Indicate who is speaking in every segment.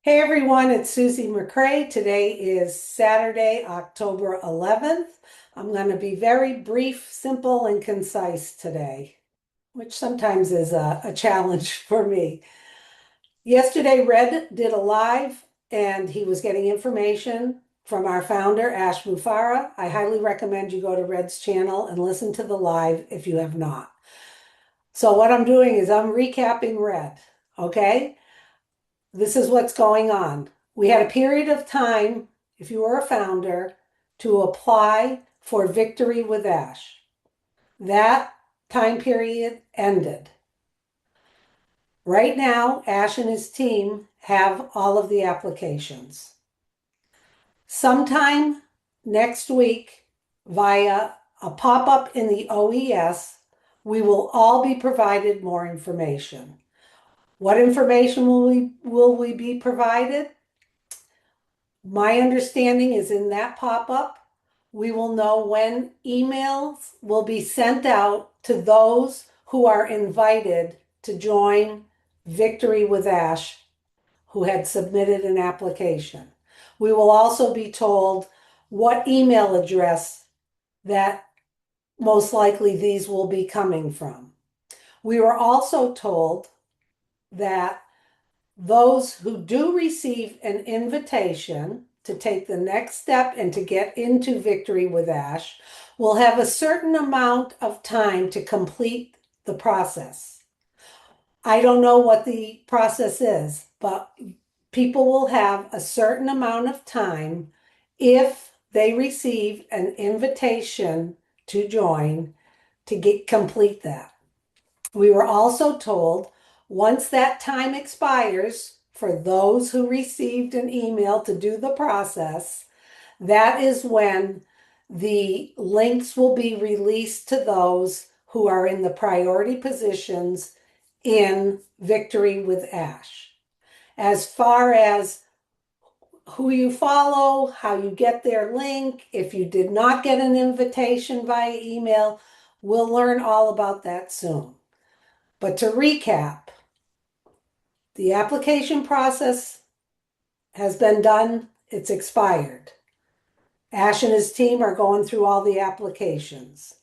Speaker 1: Hey everyone, it's Susie McCrae. Today is Saturday, October 11th. I'm going to be very brief, simple, and concise today, which sometimes is a challenge for me. Yesterday, Red did a live and he was getting information from our founder, Ash Mufarah. I highly recommend you go to Red's channel and listen to the live if you have not. So what I'm doing is I'm recapping Red, okay? This is what's going on. We had a period of time, if you were a founder, to apply for Victory with Ash. That time period ended. Right now, Ash and his team have all of the applications. Sometime next week, via a pop-up in the OES, we will all be provided more information. What information will we be provided? My understanding is in that pop-up, we will know when emails will be sent out to those who are invited to join Victory with Ash who had submitted an application. We will also be told what email address that most likely these will be coming from. We were also told that those who do receive an invitation to take the next step and to get into Victory with Ash will have a certain amount of time to complete the process. I don't know what the process is, but people will have a certain amount of time if they receive an invitation to join to complete that. We were also told once that time expires for those who received an email to do the process, that is when the links will be released to those who are in the priority positions in Victory with Ash. As far as who you follow, how you get their link, if you did not get an invitation via email, we'll learn all about that soon. But to recap, the application process has been done. It's expired. Ash and his team are going through all the applications.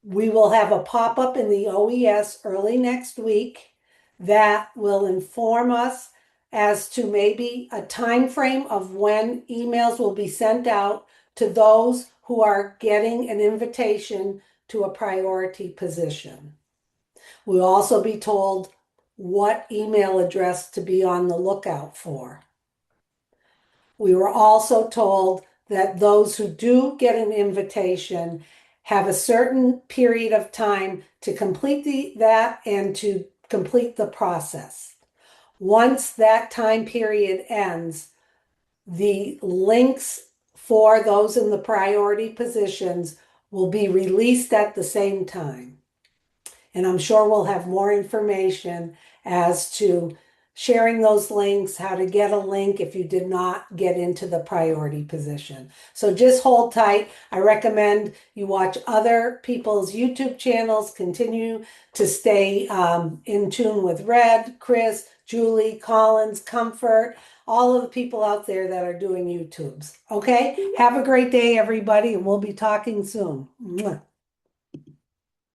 Speaker 1: We will have a pop-up in the OES early next week that will inform us as to maybe a time frame of when emails will be sent out to those who are getting an invitation to a priority position. We'll also be told what email address to be on the lookout for. We were also told that those who do get an invitation have a certain period of time to complete that and to complete the process. Once that time period ends, the links for those in the priority positions will be released at the same time. And I'm sure we'll have more information as to sharing those links, how to get a link if you did not get into the priority position. So just hold tight. I recommend you watch other people's YouTube channels, continue to stay in tune with Red, Chris, Julie, Collins, Comfort, all of the people out there that are doing YouTubes. Okay? Have a great day, everybody, and we'll be talking soon. Mwah.